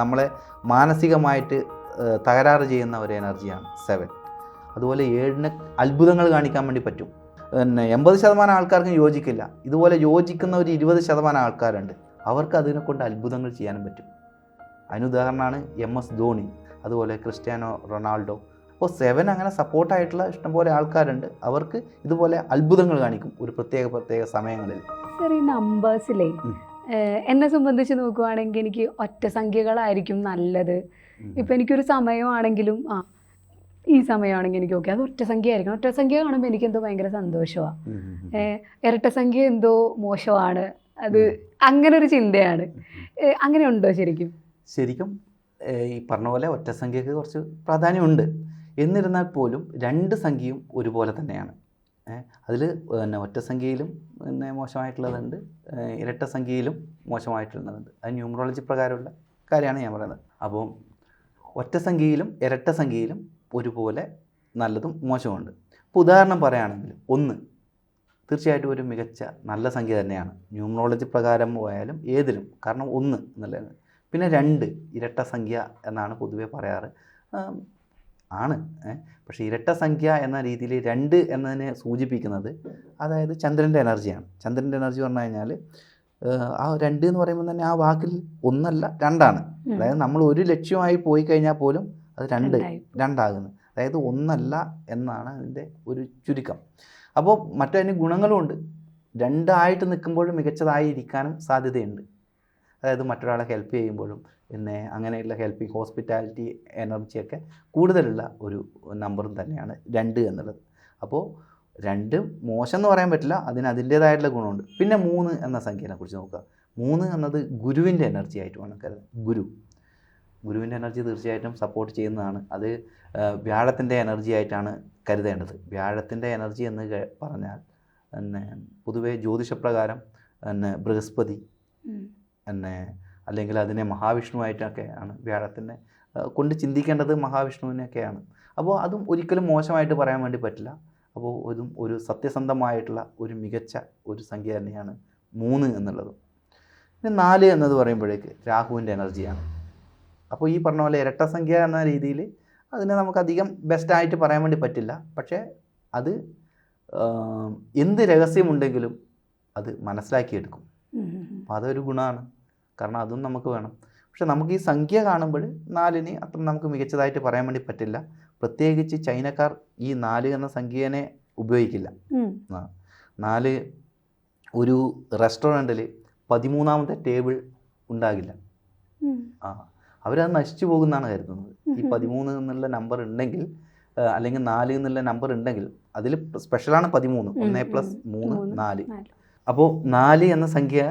നമ്മളെ മാനസികമായിട്ട് തകരാറ് ചെയ്യുന്ന ഒരു എനർജിയാണ് 7. അതുപോലെ 7ന് അത്ഭുതങ്ങൾ കാണിക്കാൻ വേണ്ടി പറ്റും. പിന്നെ 80% ആൾക്കാർക്കും യോജിക്കില്ല. ഇതുപോലെ യോജിക്കുന്ന ഒരു 20% ആൾക്കാരുണ്ട്. അവർക്ക് അതിനെ കൊണ്ട് അത്ഭുതങ്ങൾ ചെയ്യാനും പറ്റും. അതിനുദാഹരണമാണ് MS ധോണി, അതുപോലെ ക്രിസ്ത്യാനോ റൊണാൾഡോ. അപ്പോൾ 7 അങ്ങനെ സപ്പോർട്ടായിട്ടുള്ള ഇഷ്ടംപോലെ ആൾക്കാരുണ്ട്. അവർക്ക് ഇതുപോലെ അത്ഭുതങ്ങൾ കാണിക്കും ഒരു പ്രത്യേക സമയങ്ങളിൽ. സർ, ഈ നമ്പേഴ്സിലേ എന്നെ സംബന്ധിച്ച് നോക്കുവാണെങ്കിൽ എനിക്ക് ഒറ്റ സംഖ്യകളായിരിക്കും നല്ലത്. ഇപ്പം എനിക്കൊരു സമയമാണെങ്കിലും ഈ സമയമാണെങ്കിൽ എനിക്ക് ഓക്കെ അത് ഒറ്റ സംഖ്യ ആയിരിക്കണം. ഒറ്റ സംഖ്യ കാണുമ്പോൾ എനിക്കെന്തോ ഭയങ്കര സന്തോഷമാണ്. ഇരട്ട സംഖ്യ എന്തോ മോശമാണ്. അത് അങ്ങനെ ഒരു ചിന്തയാണ്. അങ്ങനെ ഉണ്ടോ ശരിക്കും? ശരിക്കും ഈ പറഞ്ഞ പോലെ ഒറ്റ സംഖ്യക്ക് കുറച്ച് പ്രാധാന്യമുണ്ട്. എന്നിരുന്നാൽ പോലും 2 സംഖ്യയും ഒരുപോലെ തന്നെയാണ്. അതിൽ പിന്നെ ഒറ്റ സംഖ്യയിലും പിന്നെ മോശമായിട്ടുള്ളതുണ്ട്, ഇരട്ട സംഖ്യയിലും മോശമായിട്ടുള്ളതുണ്ട്. അത് ന്യൂമറോളജി പ്രകാരമുള്ള കാര്യമാണ് ഞാൻ പറയുന്നത്. അപ്പോൾ ഒറ്റ സംഖ്യയിലും ഇരട്ട സംഖ്യയിലും ഒരുപോലെ നല്ലതും മോശമുണ്ട്. ഇപ്പോൾ ഉദാഹരണം പറയുകയാണെങ്കിൽ 1 തീർച്ചയായിട്ടും ഒരു മികച്ച നല്ല സംഖ്യ തന്നെയാണ് ന്യൂമറോളജി പ്രകാരം പോയാലും ഏതിലും. കാരണം 1 എന്നുള്ളത്. പിന്നെ 2 ഇരട്ട സംഖ്യ എന്നാണ് പൊതുവെ പറയാറ്. ആണ്. പക്ഷേ ഇരട്ട സംഖ്യ എന്ന രീതിയിൽ 2 എന്നതിനെ സൂചിപ്പിക്കുന്നത് അതായത് ചന്ദ്രൻ്റെ എനർജിയാണ്. ചന്ദ്രൻ്റെ എനർജി പറഞ്ഞു കഴിഞ്ഞാൽ ആ 2 എന്ന് പറയുമ്പോൾ തന്നെ ആ വാക്കിൽ 1 അല്ല 2 ആണ്. അതായത് നമ്മൾ ഒരു ലക്ഷ്യമായി പോയി കഴിഞ്ഞാൽ പോലും അത് 2 ആകുന്നു. അതായത് 1 അല്ല എന്നാണ് അതിൻ്റെ ഒരു ചുരുക്കം. അപ്പോൾ മറ്റതിന് ഗുണങ്ങളുമുണ്ട്. 2 ആയിട്ട് നിൽക്കുമ്പോഴും മികച്ചതായിരിക്കാനും സാധ്യതയുണ്ട്. അതായത് മറ്റൊരാളെ ഹെൽപ്പ് ചെയ്യുമ്പോഴും പിന്നെ അങ്ങനെയുള്ള ഹെൽപ്പിംഗ് ഹോസ്പിറ്റാലിറ്റി എനർജിയൊക്കെ കൂടുതലുള്ള ഒരു നമ്പറും തന്നെയാണ് 2 എന്നുള്ളത്. അപ്പോൾ 2 മോശം എന്ന് പറയാൻ പറ്റില്ല, അതിന് അതിൻ്റേതായിട്ടുള്ള ഗുണമുണ്ട്. പിന്നെ 3 എന്ന സംഖ്യനെ കുറിച്ച് നോക്കുക. 3 എന്നത് ഗുരുവിൻ്റെ എനർജി ആയിട്ട് വേണം കരുതാൻ. ഗുരുവിൻ്റെ എനർജി തീർച്ചയായിട്ടും സപ്പോർട്ട് ചെയ്യുന്നതാണ്. അത് വ്യാഴത്തിൻ്റെ എനർജി ആയിട്ടാണ് കരുതേണ്ടത്. വ്യാഴത്തിൻ്റെ എനർജി എന്ന് പറഞ്ഞാൽ പിന്നെ പൊതുവേ ജ്യോതിഷപ്രകാരം പിന്നെ ബൃഹസ്പതി പിന്നെ അല്ലെങ്കിൽ അതിനെ മഹാവിഷ്ണുവായിട്ടൊക്കെ ആണ് വ്യാഴത്തിനെ കൊണ്ട് ചിന്തിക്കേണ്ടത്, മഹാവിഷ്ണുവിനൊക്കെയാണ്. അപ്പോൾ അതും ഒരിക്കലും മോശമായിട്ട് പറയാൻ വേണ്ടി പറ്റില്ല. അപ്പോൾ ഇതും ഒരു സത്യസന്ധമായിട്ടുള്ള ഒരു മികച്ച ഒരു സംഖ്യ തന്നെയാണ് 3 എന്നുള്ളത്. പിന്നെ 4 എന്നത് പറയുമ്പോഴേക്ക് രാഹുവിൻ്റെ എനർജിയാണ്. അപ്പോൾ ഈ പറഞ്ഞ പോലെ ഇരട്ട സംഖ്യ എന്ന രീതിയിൽ അതിനെ നമുക്കധികം ബെസ്റ്റായിട്ട് പറയാൻ വേണ്ടി പറ്റില്ല. പക്ഷേ അത് എന്ത് രഹസ്യമുണ്ടെങ്കിലും അത് മനസ്സിലാക്കിയെടുക്കും. അപ്പോൾ അതൊരു ഗുണമാണ്. കാരണം അതും നമുക്ക് വേണം. പക്ഷെ നമുക്ക് ഈ സംഖ്യ കാണുമ്പോൾ 4ന് അത്ര നമുക്ക് മികച്ചതായിട്ട് പറയാൻ വേണ്ടി പറ്റില്ല. പ്രത്യേകിച്ച് ചൈനക്കാർ ഈ 4 എന്ന സംഖ്യേനെ ഉപയോഗിക്കില്ല. 4 ഒരു റെസ്റ്റോറൻറ്റിൽ 13ാമത്തെ ടേബിൾ ഉണ്ടാകില്ല. അവരത് നശിച്ചു പോകുന്നതാണ് കരുതുന്നത്. ഈ 13 എന്നുള്ള നമ്പർ ഉണ്ടെങ്കിൽ അല്ലെങ്കിൽ 4 എന്നുള്ള നമ്പർ ഉണ്ടെങ്കിൽ അതിൽ സ്പെഷ്യലാണ് 13. 1+3 4. അപ്പോൾ 4 എന്ന സംഖ്യ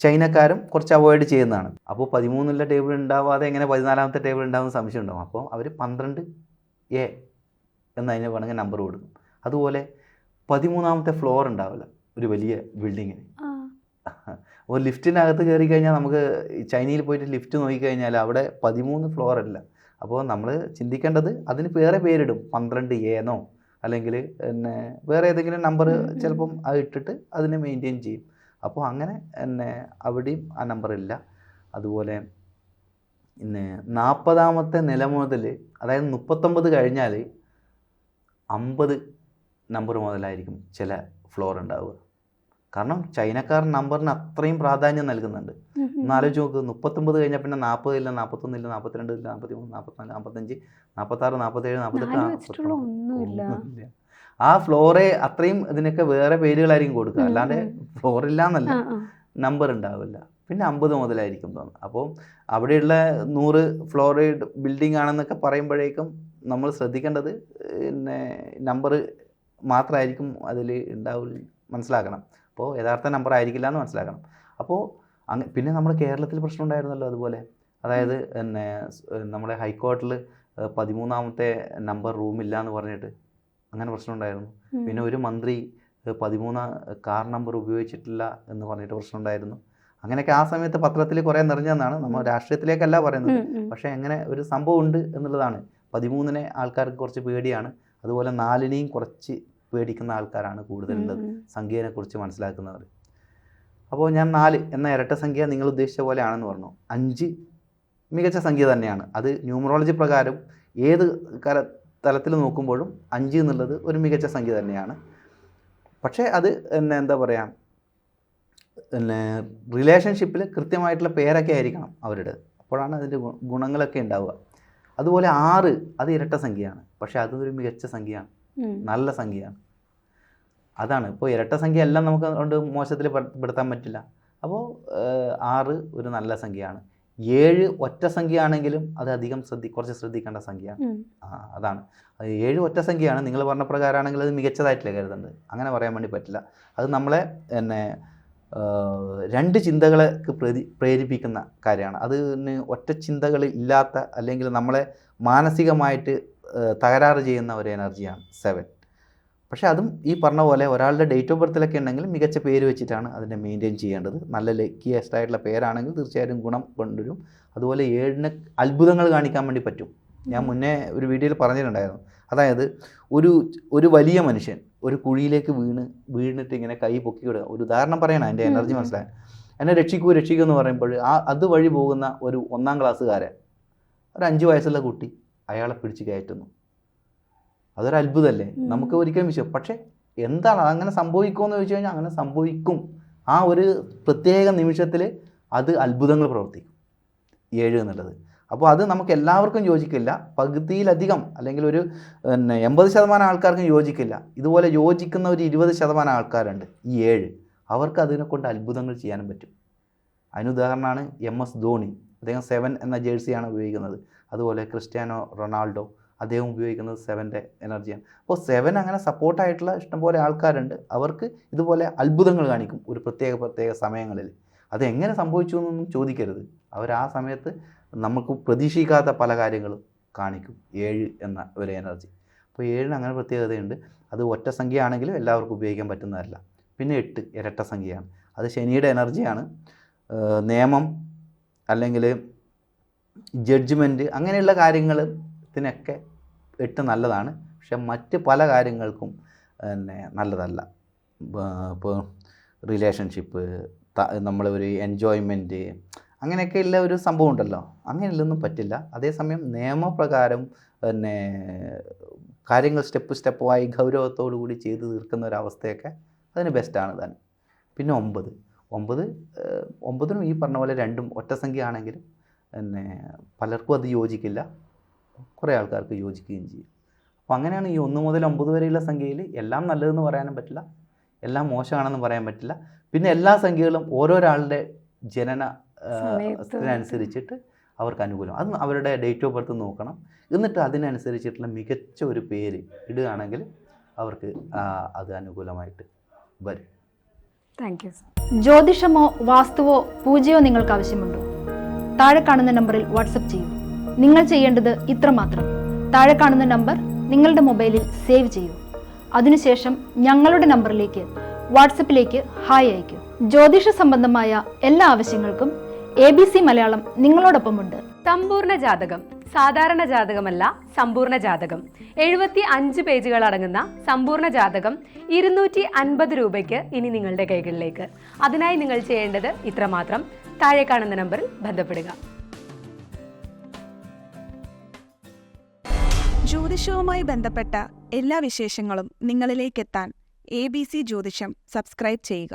ചൈനക്കാരും കുറച്ച് അവോയ്ഡ് ചെയ്യുന്നതാണ്. അപ്പോൾ 13 ടേബിൾ ഉണ്ടാവാതെ എങ്ങനെ 14ാമത്തെ ടേബിൾ ഉണ്ടാകുന്ന സംശയം ഉണ്ടാകും. അപ്പോൾ അവർ 12A എന്നതിന് വേണമെങ്കിൽ നമ്പർ കൊടുക്കും. അതുപോലെ 13ാമത്തെ ഫ്ലോർ ഉണ്ടാവില്ല ഒരു വലിയ ബിൽഡിങ്ങിന്. അപ്പോൾ ലിഫ്റ്റിനകത്ത് കയറി കഴിഞ്ഞാൽ നമുക്ക് ചൈനയിൽ പോയിട്ട് ലിഫ്റ്റ് നോക്കിക്കഴിഞ്ഞാൽ അവിടെ 13 ഫ്ലോർ അല്ല. അപ്പോൾ നമ്മൾ ചിന്തിക്കേണ്ടത് അതിന് വേറെ പേരിടും. 12A എന്നോ അല്ലെങ്കിൽ പിന്നെ വേറെ ഏതെങ്കിലും നമ്പർ ചിലപ്പം അത് ഇട്ടിട്ട് അതിനെ മെയിൻറ്റെയിൻ ചെയ്യും. അപ്പോൾ അങ്ങനെ തന്നെ അവിടെയും ആ നമ്പറില്ല. അതുപോലെ പിന്നെ 40ാമത്തെ നില മുതൽ, അതായത് 39 കഴിഞ്ഞാൽ 50 നമ്പർ മുതലായിരിക്കും ചില ഫ്ലോർ ഉണ്ടാവുക. കാരണം ചൈനക്കാർ നമ്പറിന് അത്രയും പ്രാധാന്യം നൽകുന്നുണ്ട്. ഒന്ന് ആലോചിച്ച് നോക്ക്, 39 കഴിഞ്ഞാൽ പിന്നെ 40 ഇല്ല, 41 ഇല്ല, 42 ഇല്ല, 43, 44, 45, 46, 47, 48 ഒന്നുമില്ല. ആ ഫ്ലോറെ അത്രയും ഇതിനൊക്കെ വേറെ പേരുകളായിരിക്കും കൊടുക്കുക. അല്ലാണ്ട് ഫ്ലോറില്ല എന്നല്ല, നമ്പർ ഉണ്ടാവില്ല. പിന്നെ 50 മുതലായിരിക്കും തോന്നുന്നു. അപ്പോൾ അവിടെയുള്ള 100 ഫ്ലോറൈഡ് ബിൽഡിംഗ് ആണെന്നൊക്കെ പറയുമ്പോഴേക്കും നമ്മൾ ശ്രദ്ധിക്കേണ്ടത് പിന്നെ നമ്പർ മാത്രമായിരിക്കും അതിൽ ഉണ്ടാവില്ല, മനസ്സിലാക്കണം. അപ്പോൾ യഥാർത്ഥ നമ്പർ ആയിരിക്കില്ല എന്ന് മനസ്സിലാക്കണം. അപ്പോൾ പിന്നെ നമ്മുടെ കേരളത്തിൽ പ്രശ്നം ഉണ്ടായിരുന്നല്ലോ അതുപോലെ. അതായത് പിന്നെ നമ്മുടെ ഹൈക്കോടതിയിൽ 13ാമത്തെ നമ്പർ റൂമില്ല എന്ന് പറഞ്ഞിട്ട് അങ്ങനെ പ്രശ്നം ഉണ്ടായിരുന്നു. പിന്നെ ഒരു മന്ത്രി 13 കാർ നമ്പർ ഉപയോഗിച്ചിട്ടില്ല എന്ന് പറഞ്ഞിട്ട് പ്രശ്നം ഉണ്ടായിരുന്നു. അങ്ങനെയൊക്കെ ആ സമയത്ത് പത്രത്തിൽ കുറേ നിറഞ്ഞതെന്നാണ്. നമ്മൾ രാഷ്ട്രീയത്തിലേക്കല്ല പറയുന്നത്, പക്ഷേ എങ്ങനെ ഒരു സംഭവം ഉണ്ട് എന്നുള്ളതാണ്. 13നെ ആൾക്കാർക്ക് കുറച്ച് പേടിയാണ്. അതുപോലെ 4നെയും കുറച്ച് പേടിക്കുന്ന ആൾക്കാരാണ് കൂടുതലുള്ളത്, സംഖ്യയെക്കുറിച്ച് മനസ്സിലാക്കുന്നവർ. അപ്പോൾ ഞാൻ 4 എന്ന ഇരട്ട സംഖ്യ നിങ്ങൾ ഉദ്ദേശിച്ച പോലെയാണെന്ന് പറഞ്ഞു. 5 മികച്ച സംഖ്യ തന്നെയാണ്. അത് ന്യൂമറോളജി പ്രകാരം ഏത് തലത്തിൽ നോക്കുമ്പോഴും 5 എന്നുള്ളത് ഒരു മികച്ച സംഖ്യ തന്നെയാണ്. പക്ഷേ അത് എന്താ പറയുക, റിലേഷൻഷിപ്പിൽ കൃത്യമായിട്ടുള്ള പേരൊക്കെ ആയിരിക്കണം അവരുടെ, അപ്പോഴാണ് അതിൻ്റെ ഗുണങ്ങളൊക്കെ ഉണ്ടാവുക. അതുപോലെ 6 അത് ഇരട്ട സംഖ്യയാണ്, പക്ഷേ അതൊരു മികച്ച സംഖ്യയാണ്, നല്ല സംഖ്യയാണ്. അതാണ് ഇപ്പോൾ ഇരട്ട സംഖ്യ എല്ലാം നമുക്ക് കൊണ്ട് മോശത്തിൽ പെടുത്താൻ പറ്റില്ല. അപ്പോൾ 6 ഒരു നല്ല സംഖ്യയാണ്. 7 ഒറ്റ സംഖ്യ ആണെങ്കിലും അത് അധികം കുറച്ച് ശ്രദ്ധിക്കേണ്ട സംഖ്യയാണ്. അതാണ് 7 ഒറ്റ സംഖ്യയാണ്. നിങ്ങൾ പറഞ്ഞ പ്രകാരമാണെങ്കിൽ അത് മികച്ചതായിട്ടില്ല കരുതുന്നത്, അങ്ങനെ പറയാൻ വേണ്ടി പറ്റില്ല. അത് നമ്മളെ രണ്ട് ചിന്തകളെക്ക് പ്രേരിപ്പിക്കുന്ന കാര്യമാണ്. അതിന് ഒറ്റ ചിന്തകൾ ഇല്ലാത്ത, അല്ലെങ്കിൽ നമ്മളെ മാനസികമായിട്ട് തകരാറ് ചെയ്യുന്ന ഒരു എനർജിയാണ് 7. പക്ഷേ അതും ഈ പറഞ്ഞ പോലെ ഒരാളുടെ ഡേറ്റ് ഓഫ് ബർത്തിലൊക്കെ ഉണ്ടെങ്കിൽ മികച്ച പേര് വെച്ചിട്ടാണ് അതിനെ മെയിൻറ്റെയിൻ ചെയ്യേണ്ടത്. നല്ല ലക്കിയസ്റ്റ് ആയിട്ടുള്ള പേരാണെങ്കിൽ തീർച്ചയായിട്ടും ഗുണം കൊണ്ടുവരും. അതുപോലെ 7ന് അത്ഭുതങ്ങൾ കാണിക്കാൻ വേണ്ടി പറ്റും. ഞാൻ മുന്നേ ഒരു വീഡിയോയിൽ പറഞ്ഞിട്ടുണ്ടായിരുന്നു. അതായത് ഒരു വലിയ മനുഷ്യൻ ഒരു കുഴിയിലേക്ക് വീണിട്ട് ഇങ്ങനെ കൈ പൊക്കി വിടുക. ഒരു ഉദാഹരണം പറയണം, എൻ്റെ എനർജി മനസ്സിലായി. എന്നെ രക്ഷിക്കൂ എന്ന് പറയുമ്പോൾ അതുവഴി പോകുന്ന ഒരു 1ാം ക്ലാസ്സുകാരൻ, ഒരു 5 വയസ്സുള്ള കുട്ടി അയാളെ പിടിച്ച് കയറ്റുന്നു. അതൊരു അത്ഭുതമല്ലേ? നമുക്ക് ഒരിക്കലും പക്ഷേ എന്താണ് അങ്ങനെ സംഭവിക്കുമെന്ന് ചോദിച്ചു കഴിഞ്ഞാൽ അങ്ങനെ സംഭവിക്കും. ആ ഒരു പ്രത്യേക നിമിഷത്തിൽ അത് അത്ഭുതങ്ങൾ പ്രവർത്തിക്കും 7 എന്നുള്ളത്. അപ്പോൾ അത് നമുക്ക് എല്ലാവർക്കും യോജിക്കില്ല. പകുതിയിലധികം അല്ലെങ്കിൽ ഒരു 80% ആൾക്കാർക്കും യോജിക്കില്ല. ഇതുപോലെ യോജിക്കുന്ന ഒരു 20% ആൾക്കാരുണ്ട് ഈ 7. അവർക്ക് അതിനെക്കൊണ്ട് അത്ഭുതങ്ങൾ ചെയ്യാനും പറ്റും. അതിനുദാഹരണമാണ് MS ധോണി. അദ്ദേഹം 7 എന്ന ജേഴ്സിയാണ് ഉപയോഗിക്കുന്നത്. അതുപോലെ ക്രിസ്ത്യാനോ റൊണാൾഡോ, അദ്ദേഹം ഉപയോഗിക്കുന്നത് 7ൻ്റെ എനർജിയാണ്. അപ്പോൾ 7 അങ്ങനെ സപ്പോർട്ടായിട്ടുള്ള ഇഷ്ടംപോലെ ആൾക്കാരുണ്ട്. അവർക്ക് ഇതുപോലെ അത്ഭുതങ്ങൾ കാണിക്കും ഒരു പ്രത്യേക സമയങ്ങളിൽ. അതെങ്ങനെ സംഭവിച്ചു എന്നൊന്നും ചോദിക്കരുത്. അവർ ആ സമയത്ത് നമുക്ക് പ്രതീക്ഷിക്കാത്ത പല കാര്യങ്ങളും കാണിക്കും 7 എന്ന ഒരു എനർജി. അപ്പോൾ 7ന് അങ്ങനെ പ്രത്യേകതയുണ്ട്. അത് ഒറ്റ സംഖ്യ ആണെങ്കിലും എല്ലാവർക്കും ഉപയോഗിക്കാൻ പറ്റുന്നതല്ല. പിന്നെ 8 ഇരട്ട സംഖ്യയാണ്. അത് ശനിയുടെ എനർജിയാണ്. നിയമം അല്ലെങ്കിൽ ജഡ്ജ്മെൻറ്റ് അങ്ങനെയുള്ള കാര്യത്തിനൊക്കെ 8 നല്ലതാണ്. പക്ഷെ മറ്റ് പല കാര്യങ്ങൾക്കും നല്ലതല്ല. ഇപ്പോൾ റിലേഷൻഷിപ്പ്, നമ്മളൊരു എൻജോയ്മെൻറ്റ്, അങ്ങനെയൊക്കെയുള്ള ഒരു സംഭവം ഉണ്ടല്ലോ, അങ്ങനെയുള്ളൊന്നും പറ്റില്ല. അതേസമയം നിയമപ്രകാരം കാര്യങ്ങൾ സ്റ്റെപ്പായി ഗൗരവത്തോടു കൂടി ചെയ്ത് തീർക്കുന്ന ഒരവസ്ഥയൊക്കെ അതിന് ബെസ്റ്റാണ് താൻ. പിന്നെ 9നും ഈ പറഞ്ഞ പോലെ 2ഉം ഒറ്റ സംഖ്യ ആണെങ്കിലും പലർക്കും അത് യോജിക്കില്ല, കുറേ ആൾക്കാർക്ക് യോജിക്കുകയും ചെയ്യും. അപ്പോൾ അങ്ങനെയാണ് ഈ 1 മുതൽ 9 വരെയുള്ള സംഖ്യയിൽ എല്ലാം നല്ലതെന്ന് പറയാനും പറ്റില്ല, എല്ലാം മോശമാണെന്ന് പറയാൻ പറ്റില്ല. പിന്നെ എല്ലാ സംഖ്യകളും ഓരോരാളുടെ ജനനത്തിനനുസരിച്ചിട്ട് അവർക്ക് അനുകൂലം. അത് അവരുടെ ഡേറ്റ് ഓഫ് ബർത്ത് നോക്കണം. എന്നിട്ട് അതിനനുസരിച്ചിട്ടുള്ള മികച്ച ഒരു പേര് ഇടുകയാണെങ്കിൽ അവർക്ക് അത് അനുകൂലമായിട്ട് വരും. Thank you sir. ജ്യോതിഷമോ വാസ്തുവോ പൂജയോ നിങ്ങൾക്ക് ആവശ്യമുണ്ടോ? താഴെ കാണുന്ന നമ്പറിൽ വാട്സപ്പ് ചെയ്യൂ. നിങ്ങൾ ചെയ്യേണ്ടത് ഇത്രമാത്രം: താഴെ കാണുന്ന നമ്പർ നിങ്ങളുടെ മൊബൈലിൽ സേവ് ചെയ്യൂ. അതിനുശേഷം ഞങ്ങളുടെ നമ്പറിലേക്ക് വാട്സപ്പിലേക്ക് ഹായ് അയക്കൂ. ജ്യോതിഷ സംബന്ധമായ എല്ലാ ആവശ്യങ്ങൾക്കും ABC മലയാളം നിങ്ങളോടൊപ്പമുണ്ട്. സമ്പൂർണ്ണ ജാതകം സാധാരണ ജാതകമല്ല, സമ്പൂർണ്ണ ജാതകം. 75 പേജുകൾ അടങ്ങുന്ന സമ്പൂർണ്ണ ജാതകം 250 രൂപയ്ക്ക് ഇനി നിങ്ങളുടെ കൈകളിലേക്ക്. അതിനായി നിങ്ങൾ ചെയ്യേണ്ടത് ഇത്രമാത്രം: താഴെ കാണുന്ന നമ്പറിൽ ബന്ധപ്പെടുക. ജ്യോതിഷവുമായി ബന്ധപ്പെട്ട എല്ലാ വിശേഷങ്ങളും നിങ്ങളിലേക്കെത്താൻ ABC ജ്യോതിഷം സബ്സ്ക്രൈബ് ചെയ്യുക.